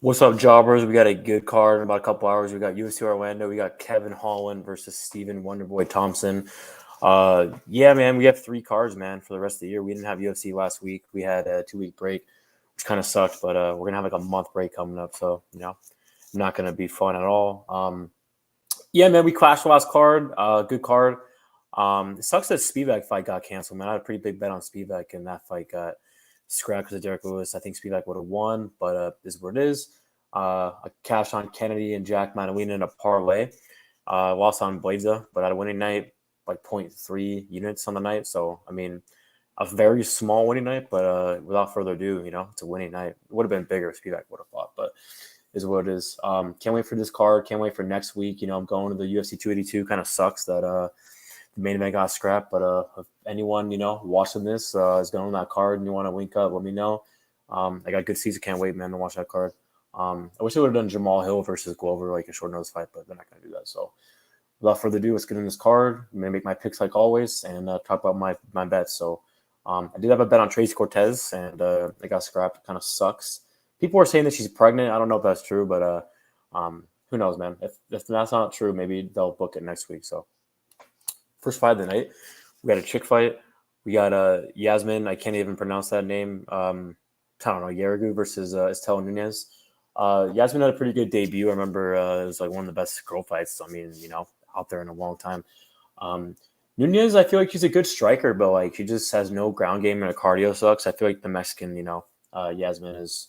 What's up, jobbers? We got a good card in about a couple hours. We got UFC Orlando. We got Kevin Holland versus Steven Wonderboy Thompson. Yeah, man, we have 3 cards, man, for the rest of the year. We didn't have UFC last week. We had a 2-week break, which kind of sucked, but we're gonna have like a month break coming up, so not gonna be fun at all. Yeah, man, we clashed the last card. Good card. It sucks that Spivak fight got canceled, man. I had a pretty big bet on Spivak, and that fight got scrapped because of Derek Lewis. I think Spivak would have won, but this is what it is. I cashed on Kennedy and Jack Manuelina in a parlay. Lost on Blavza, but had a winning night, like 0.3 units on the night. So, I mean, a very small winning night, but without further ado, it's a winning night. It would have been bigger if Spivak would have fought, but is what it is. Can't wait for this card. Can't wait for next week. I'm going to the UFC 282. Kind of sucks that the main event got scrapped, but if anyone, watching this is going on that card and you want to link up, let me know. I got good season. Can't wait, man, to watch that card. I wish they would have done Jamal Hill versus Glover, like a short notice fight, but they're not going to do that. So without further ado, let's get in this card. I'm going to make my picks like always and talk about my bets. So I did have a bet on Tracy Cortez, and it got scrapped. It kind of sucks. People are saying that she's pregnant. I don't know if that's true, but who knows, man. If that's not true, maybe they'll book it next week. So first fight of the night, we got a chick fight. We got Yasmin. I can't even pronounce that name. I don't know, Jauregui versus Estelle Nunes. Yasmin had a pretty good debut. I remember it was like one of the best girl fights, out there in a long time. Nunes, I feel like she's a good striker, but like she just has no ground game and her cardio sucks. I feel like the Mexican, Yasmin is,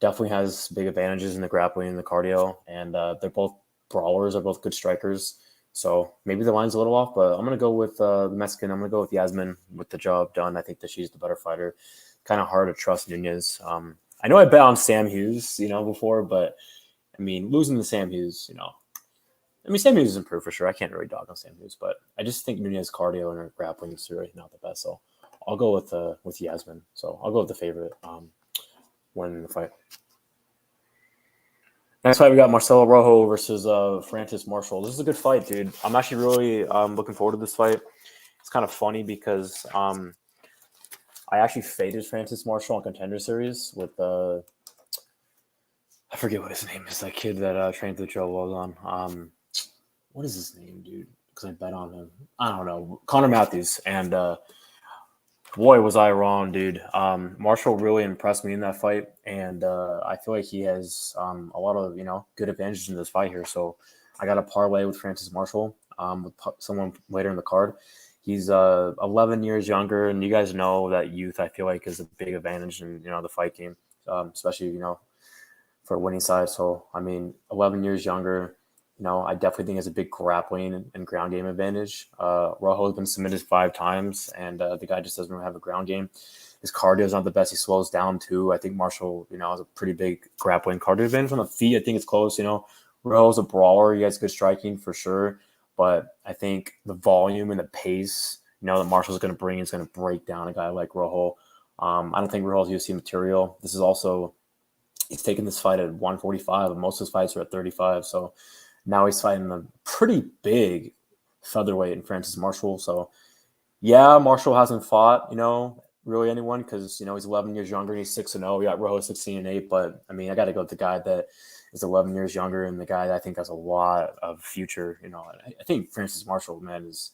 definitely has big advantages in the grappling and the cardio, and they're both brawlers, are both good strikers. So maybe the line's a little off, but I'm going to go with the Mexican. I'm going to go with Yasmin with the job done. I think that she's the better fighter. Kind of hard to trust Nunes. I know I bet on Sam Hughes, before, but I mean, losing to Sam Hughes, Sam Hughes is improved for sure. I can't really dog on Sam Hughes, but I just think Nunes' cardio and her grappling is really not the best. So I'll go with Yasmin. So I'll go with the favorite winning the fight. Next fight, we got Marcelo Rojo versus Francis Marshall. This is a good fight, dude. I'm actually really looking forward to this fight. It's kind of funny because I actually faded Francis Marshall on Contender Series with I forget what his name is. That kid that trained the Joe was on. What is his name, dude? Because I bet on him. I don't know. Connor Matthews. And boy, was I wrong, dude. Marshall really impressed me in that fight, and I feel like he has a lot of good advantages in this fight here. So I got a parlay with Francis Marshall with someone later in the card. He's 11 years younger, and you guys know that youth, I feel like, is a big advantage in the fight game, especially for a winning side. So I mean, 11 years younger. I definitely think has a big grappling and ground game advantage. Rojo has been submitted 5 times, and the guy just doesn't really have a ground game. His cardio is not the best. He slows down too. I think Marshall, has a pretty big grappling cardio advantage on the feet. I think it's close. Rojo's a brawler. He has good striking for sure, but I think the volume and the pace, that Marshall's going to bring is going to break down a guy like Rojo. I don't think Rojo's UFC material. This is also he's taking this fight at 145, and most of his fights are at 35. So now he's fighting a pretty big featherweight in Francis Marshall. So, yeah, Marshall hasn't fought, really anyone because, he's 11 years younger and he's 6-0. We got Rojo 16-8. But, I mean, I got to go with the guy that is 11 years younger and the guy that I think has a lot of future. I think Francis Marshall, man, is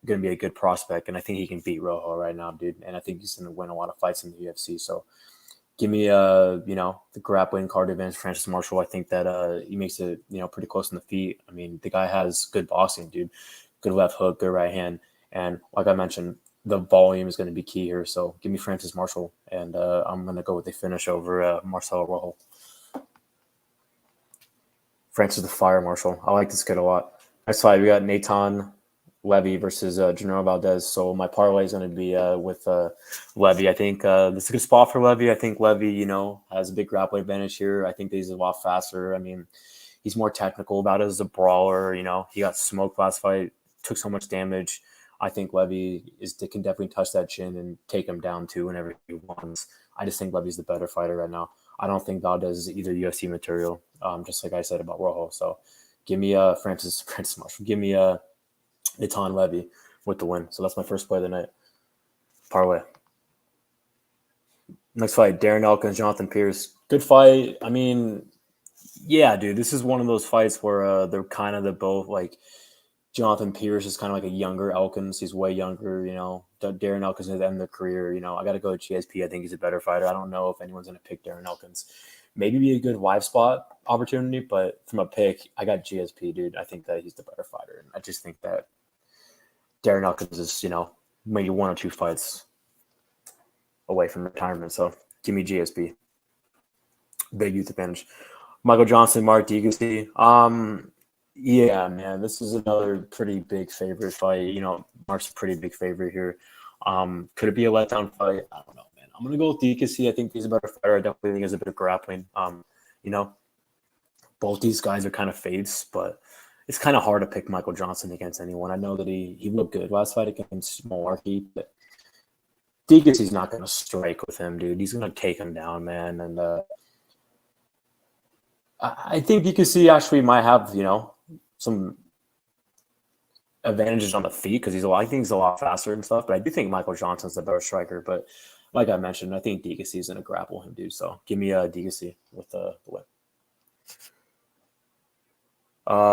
going to be a good prospect. And I think he can beat Rojo right now, dude. And I think he's going to win a lot of fights in the UFC. So, give me, the grappling card advantage, Francis Marshall. I think that he makes it, pretty close on the feet. I mean, the guy has good boxing, dude. Good left hook, good right hand. And like I mentioned, the volume is going to be key here. So give me Francis Marshall. And I'm going to go with the finish over Marcelo Rojo. Francis the Fire Marshall. I like this kid a lot. Next fight, we got Nathan Levy versus General Valdez. So my parlay is going to be with Levy. I think this is a good spot for Levy. I think Levy, has a big grappling advantage here. I think that he's a lot faster. I mean, he's more technical about it as a brawler. He got smoked last fight, took so much damage. I think Levy can definitely touch that chin and take him down too whenever he wants. I just think Levy's the better fighter right now. I don't think Valdez is either UFC material, just like I said about Rojo. So give me Francis Marshall. Give me Nathan Levy with the win. So that's my first play of the night. Parlay. Next fight, Darren Elkins, Jonathan Pearce. Good fight. I mean, yeah, dude, this is one of those fights where they're kind of the both like Jonathan Pearce is kind of like a younger Elkins. He's way younger, you know. Darren Elkins at the end of their career, you know. I got to go with GSP. I think he's a better fighter. I don't know if anyone's going to pick Darren Elkins. Maybe be a good live spot opportunity, but from a pick, I got GSP, dude. I think that he's the better fighter. And I just think that Darren Elkins is, you know, maybe 1 or 2 fights away from retirement. So give me GSP. Big youth advantage. Michael Johnson, Mark Diakiese. Yeah, man, this is another pretty big favorite fight. You know, Mark's a pretty big favorite here. Could it be a letdown fight? I don't know, man. I'm gonna go with Diakiese. I think he's a better fighter. I definitely think he has a bit of grappling. You know, both these guys are kind of fades, but it's kind of hard to pick Michael Johnson against anyone. I know that he looked good last fight against Malarkey, but Diakiese's not gonna strike with him, dude. He's gonna take him down, man. And I think Diakiese actually might have, you know, some advantages on the feet because I think he's a lot faster and stuff. But I do think Michael Johnson's the better striker. But like I mentioned, I think Diakiese is going to grapple him, dude. So give me Diakiese with the win.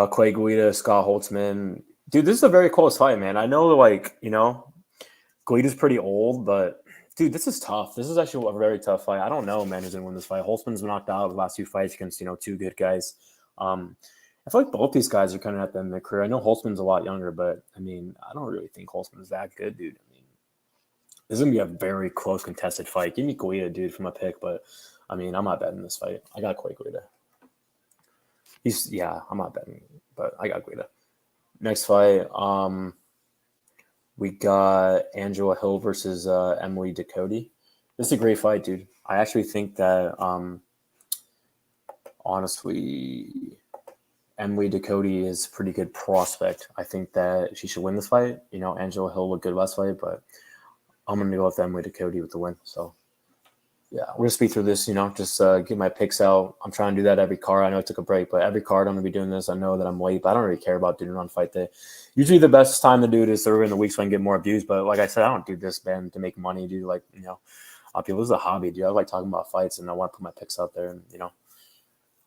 Clay Guida, Scott Holtzman. Dude, this is a very close fight, man. I know, like, you know, Guida's pretty old, but dude, this is tough. This is actually a very tough fight. I don't know, man, who's going to win this fight. Holtzman's been knocked out the last 2 fights against, you know, 2 good guys. I feel like both these guys are kind of at the end of their career. I know Holtzman's a lot younger, but I mean, I don't really think Holtzman's that good, dude. I mean, this is gonna be a very close contested fight. Give me Guida, dude, for my pick, but I mean, I'm not betting this fight. I got Guida. I'm not betting, but I got Guida. Next fight, we got Angela Hill versus Emily Ducote. This is a great fight, dude. I actually think that, honestly, Emily Ducote is a pretty good prospect. I think that she should win this fight. You know, Angela Hill looked good last fight, but I'm going to go with Emily Ducote with the win. So, yeah, we're going to speed through this, you know, just get my picks out. I'm trying to do that every card. I know I took a break, but every card I'm going to be doing this. I know that I'm late, but I don't really care about doing it on fight day. Usually the best time to do it is early in the week so I can get more views. But like I said, I don't do this, man, to make money, dude. Like, you know, people, this is a hobby, dude. I like talking about fights, and I want to put my picks out there and, you know,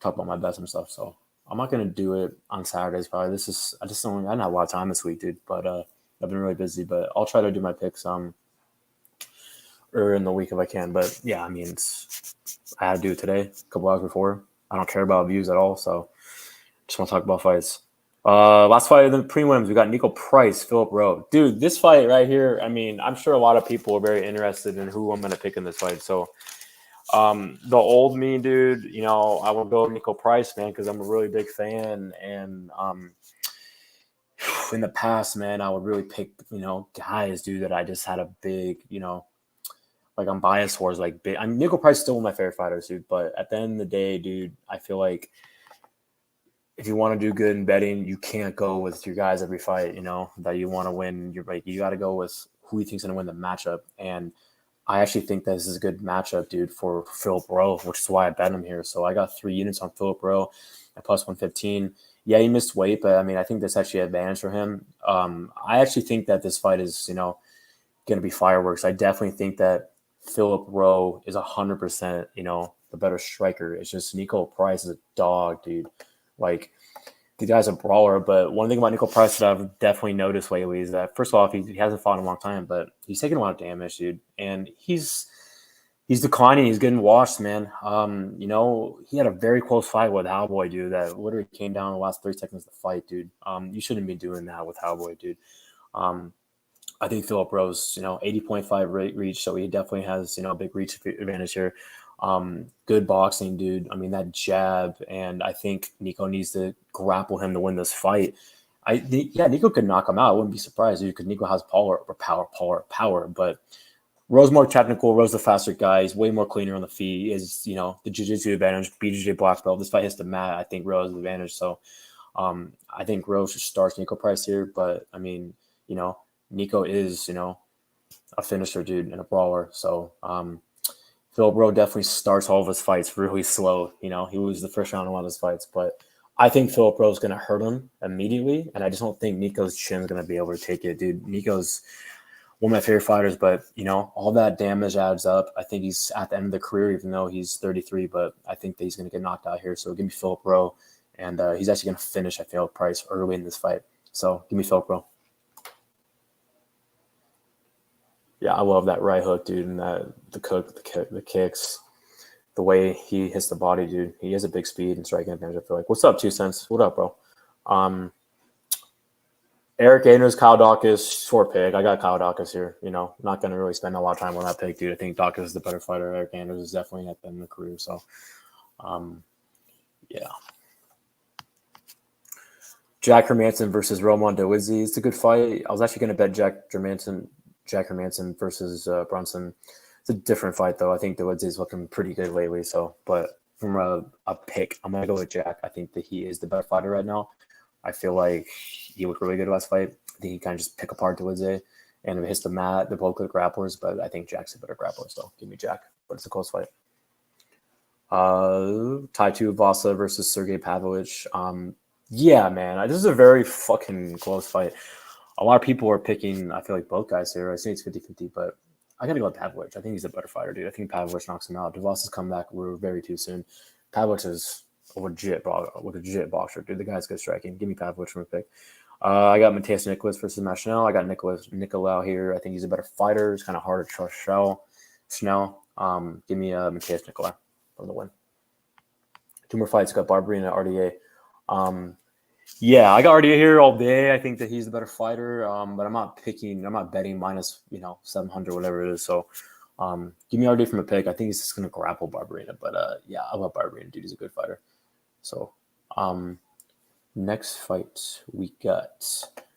talk about my bets and stuff. So I'm not going to do it on Saturdays probably. I don't have a lot of time this week, dude, but I've been really busy, but I'll try to do my picks earlier in the week if I can. But yeah, I mean, I had to do it today, a couple hours before. I don't care about views at all, so just want to talk about fights. Last fight of the prelims, we got Nico Price, Philip Rowe. Dude, this fight right here, I mean, I'm sure a lot of people are very interested in who I'm going to pick in this fight. So the old me, dude, you know, I will go Nico Price, man, because I'm a really big fan. And in the past, man, I would really pick, you know, guys, dude, that I just had a big, you know, like I'm biased towards, like, big. I mean, Nico Price is still one of my favorite fighters, dude. But at the end of the day, dude, I feel like if you want to do good in betting, you can't go with your guys every fight, you know, that you want to win. You're like, you got to go with who you think's going to win the matchup. And I actually think that this is a good matchup, dude, for Philip Rowe, which is why I bet him here. So I got 3 units on Philip Rowe at plus 115. Yeah, he missed weight, but I mean, I think that's actually an advantage for him. I actually think that this fight is, you know, going to be fireworks. I definitely think that Philip Rowe is 100%, you know, the better striker. It's just Nico Price is a dog, dude. Like, the guy's a brawler, but one thing about Nico Price that I've definitely noticed lately is that, first of all, he hasn't fought in a long time, but he's taking a lot of damage, dude. And he's declining. He's getting washed, man. You know, he had a very close fight with Cowboy, dude, that literally came down in the last 3 seconds of the fight, dude. You shouldn't be doing that with Cowboy, dude. I think Philip Rowe's, you know, 80.5 reach, so he definitely has, you know, a big reach advantage here. Good boxing, dude. I mean, that jab, and I think Nico needs to grapple him to win this fight. Nico could knock him out. I wouldn't be surprised, dude, because Nico has power. But Rowe's more technical. Rowe's the faster guy. He's way more cleaner on the feet. He is, you know, the jiu-jitsu advantage, BJJ black belt. This fight hits the mat. I think Rowe has the advantage. So I think Rowe should start Nico Price here. But, I mean, you know, Nico is, you know, a finisher, dude, and a brawler. So Philip Rowe definitely starts all of his fights really slow. You know, he loses the first round in a lot of his fights. But I think Philip Rowe is going to hurt him immediately. And I just don't think Nico's chin is going to be able to take it, dude. Nico's one of my favorite fighters, but all that damage adds up. I think he's at the end of the career, even though he's 33, but I think that he's going to get knocked out here. So give me Philip Rowe, and he's actually going to finish, I feel, Price early in this fight. So give me Philip Rowe. Yeah, I love that right hook, dude, and the kicks, the way he hits the body, dude. He has a big speed and striking advantage, I feel like. What's up, 2 cents? What up, bro? Eric Anders, Kyle Daukaus, short pick. I got Kyle Daukaus here. Not going to really spend a lot of time on that pick, dude. I think Daukaus is the better fighter. Eric Anders is definitely at the end of the career. So, yeah. Jack Hermansson versus Roman Dolidze. It's a good fight. I was actually going to bet Jack Hermansson versus Brunson. It's a different fight, though. I think Dolidze is looking pretty good lately. So, but from a pick, I'm going to go with Jack. I think that he is the better fighter right now. I feel like he looked really good last fight. I think he kind of just pick apart Dolidze and it hits the mat. They're both good grapplers, but I think Jack's a better grappler. So give me Jack. But it's a close fight. Tuivasa versus Sergey Pavolich. Yeah, man. This is a very fucking close fight. A lot of people are picking, I feel like, both guys here. I say it's 50-50, but I got to go with Pavolich. I think he's a better fighter, dude. I think Pavolich knocks him out. Tuivasa's come back. We're very too soon. Pavolich is a legit boxer, dude. The guy's good striking. Give me Pavolich from a pick. I got Matheus Nicolas versus Schnell. I got Nicolau here. I think he's a better fighter. It's kind of hard to trust Schnell. Give me Matheus Nicolau for the win. 2 more fights. Got Barbarena, RDA. Yeah, I got RDA here all day. I think that he's the better fighter, but I'm not betting minus 700, whatever it is. So give me RDA from a pick. I think he's just going to grapple Barbarena, but yeah, I love Barbarena, dude. He's a good fighter. So next fight, we got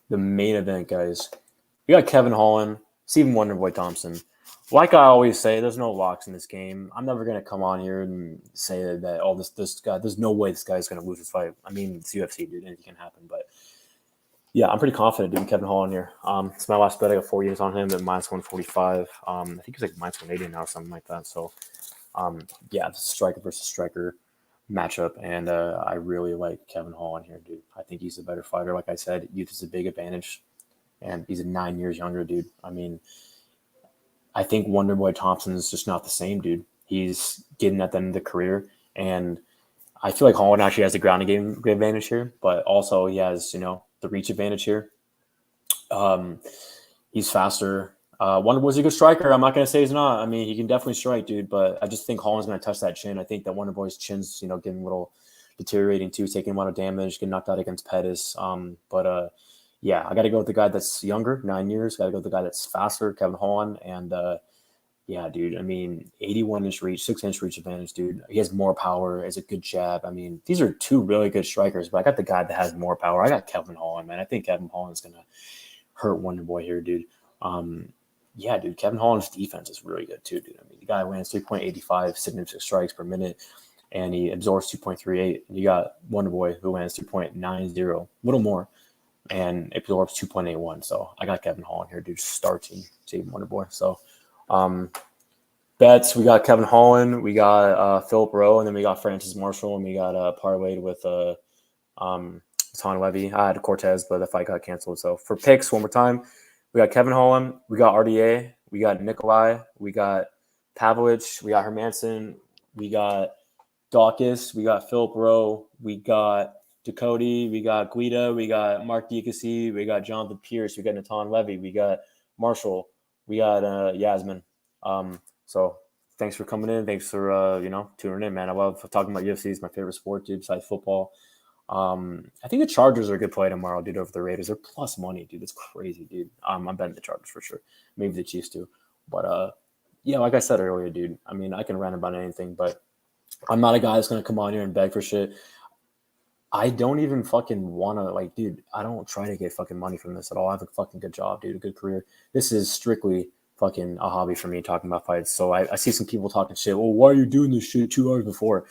the main event, guys. We got Kevin Holland, Stephen Wonderboy Thompson. Like I always say, there's no locks in this game. I'm never going to come on here and say that this guy, there's no way this guy's going to lose this fight. I mean, it's UFC, dude. Anything can happen. But, yeah, I'm pretty confident doing Kevin Holland here. It's my last bet. I got 4 years on him at minus 145. I think he's like minus 180 now or something like that. So, yeah, it's a striker versus striker matchup. And I really like Kevin Holland here, dude. I think he's a better fighter. Like I said, youth is a big advantage. And he's 9 years younger, dude. I mean, I think Wonderboy Thompson is just not the same, dude. He's getting at the end of the career, and I feel like Holland actually has the grounding game advantage here, but also he has, the reach advantage here. He's faster. Wonderboy's a good striker. I'm not going to say he's not. I mean, he can definitely strike, dude, but I just think Holland's going to touch that chin. I think that Wonderboy's chin's, getting a little deteriorating too, taking a lot of damage, getting knocked out against Pettis. Yeah, I got to go with the guy that's younger, 9 years. Got to go with the guy that's faster, Kevin Holland. And, yeah, dude, I mean, 81-inch reach, 6-inch reach advantage, dude. He has more power, has a good jab. I mean, these are 2 really good strikers, but I got the guy that has more power. I got Kevin Holland, man. I think Kevin Holland's going to hurt Wonderboy here, dude. Yeah, dude, Kevin Holland's defense is really good too, dude. I mean, the guy lands 3.85 significant strikes per minute, and he absorbs 2.38. And you got Wonderboy who lands 2.90, a little more, and absorbs 2.81. So I got Kevin Holland here, dude. Starting Team Wonderboy. So bets, we got Kevin Holland, we got Philip Rowe, and then we got Francis Marshall, and we got parlayed with Levy. I had Cortez, but the fight got canceled. So for picks, one more time, we got Kevin Holland, we got RDA, we got Nicolau, we got Pavolich, we got Hermansson, we got Daukaus, we got Philip Rowe, we got Ducote, we got Guida, we got Mark Diakiese, we got Jonathan Pearce, we got Natan Levy, we got Marshall, we got Yasmin. So thanks for coming in. Thanks for tuning in, man. I love talking about UFC. It's my favorite sport, dude, besides football. I think the Chargers are a good play tomorrow, dude, over the Raiders. They're plus money, dude. It's crazy, dude. I'm betting the Chargers for sure. Maybe the Chiefs too. But yeah, like I said earlier, dude, I mean, I can rant about anything, but I'm not a guy that's gonna come on here and beg for shit. I don't even fucking want to, dude, I don't try to get fucking money from this at all. I have a fucking good job, dude, a good career. This is strictly fucking a hobby for me, talking about fights. So I see some people talking shit. Well, why are you doing this shit 2 hours before?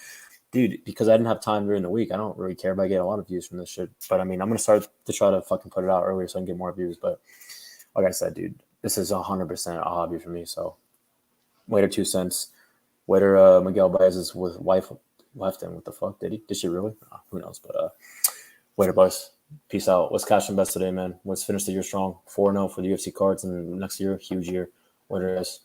Dude, because I didn't have time during the week. I don't really care if I get a lot of views from this shit. But, I mean, I'm going to start to try to fucking put it out earlier so I can get more views. But like I said, dude, this is 100% a hobby for me. So waiter 2 cents. Waiter Miguel Baez's wife left him. What the fuck? Did she really? Who knows? But later, boys. Peace out. Let's cash and best today, man. Let's finish the year strong. 4-0 for the UFC cards, and next year, huge year. Later, guys.